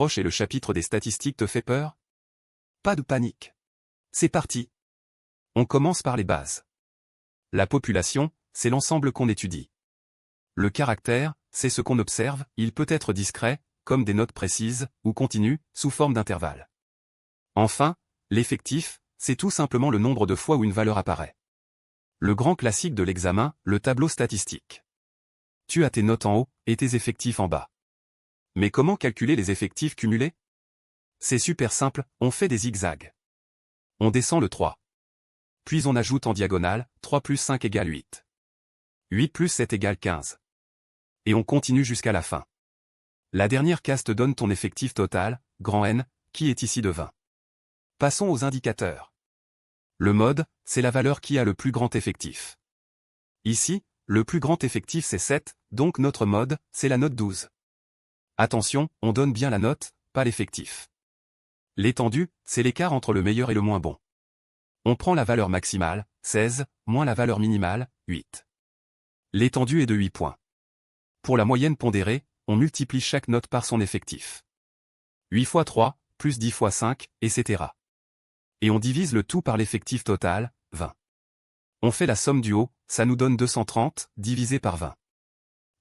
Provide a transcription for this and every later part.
Roche et le chapitre des statistiques te fait peur? Pas de panique. C'est parti. On commence par les bases. La population, c'est l'ensemble qu'on étudie. Le caractère, c'est ce qu'on observe, il peut être discret, comme des notes précises, ou continu, sous forme d'intervalles. Enfin, l'effectif, c'est tout simplement le nombre de fois où une valeur apparaît. Le grand classique de l'examen, le tableau statistique. Tu as tes notes en haut, et tes effectifs en bas. Mais comment calculer les effectifs cumulés? C'est super simple, on fait des zigzags. On descend le 3. Puis on ajoute en diagonale, 3 plus 5 égale 8. 8 plus 7 égale 15. Et on continue jusqu'à la fin. La dernière case te donne ton effectif total, grand N, qui est ici de 20. Passons aux indicateurs. Le mode, c'est la valeur qui a le plus grand effectif. Ici, le plus grand effectif c'est 7, donc notre mode, c'est la note 12. Attention, on donne bien la note, pas l'effectif. L'étendue, c'est l'écart entre le meilleur et le moins bon. On prend la valeur maximale, 16, moins la valeur minimale, 8. L'étendue est de 8 points. Pour la moyenne pondérée, on multiplie chaque note par son effectif. 8 fois 3, plus 10 fois 5, etc. Et on divise le tout par l'effectif total, 20. On fait la somme du haut, ça nous donne 230, divisé par 20.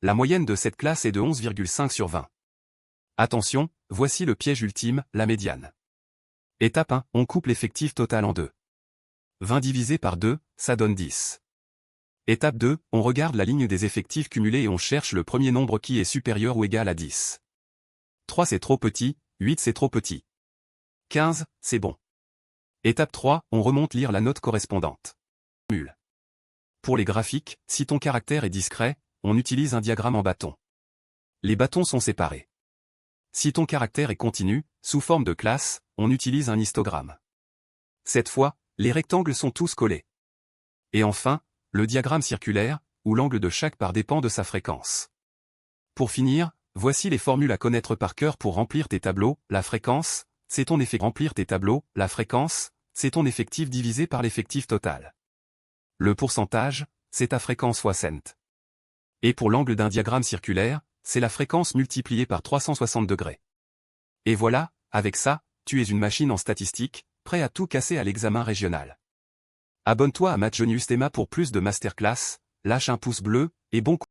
La moyenne de cette classe est de 11,5 sur 20. Attention, voici le piège ultime, la médiane. Étape 1, on coupe l'effectif total en deux. 20 divisé par 2, ça donne 10. Étape 2, on regarde la ligne des effectifs cumulés et on cherche le premier nombre qui est supérieur ou égal à 10. 3 c'est trop petit, 8 c'est trop petit. 15, c'est bon. Étape 3, on remonte lire la note correspondante. Pour les graphiques, si ton caractère est discret, on utilise un diagramme en bâton. Les bâtons sont séparés. Si ton caractère est continu, sous forme de classe, on utilise un histogramme. Cette fois, les rectangles sont tous collés. Et enfin, le diagramme circulaire, où l'angle de chaque part dépend de sa fréquence. Pour finir, voici les formules à connaître par cœur pour remplir tes tableaux. La fréquence, c'est ton effectif. Remplir tes tableaux, la fréquence, c'est ton effectif divisé par l'effectif total. Le pourcentage, c'est ta fréquence fois cent. Et pour l'angle d'un diagramme circulaire, c'est la fréquence multipliée par 360 degrés. Et voilà, avec ça, tu es une machine en statistique, prêt à tout casser à l'examen régional. Abonne-toi à Math Genius Théma pour plus de masterclass, lâche un pouce bleu, et bon courage.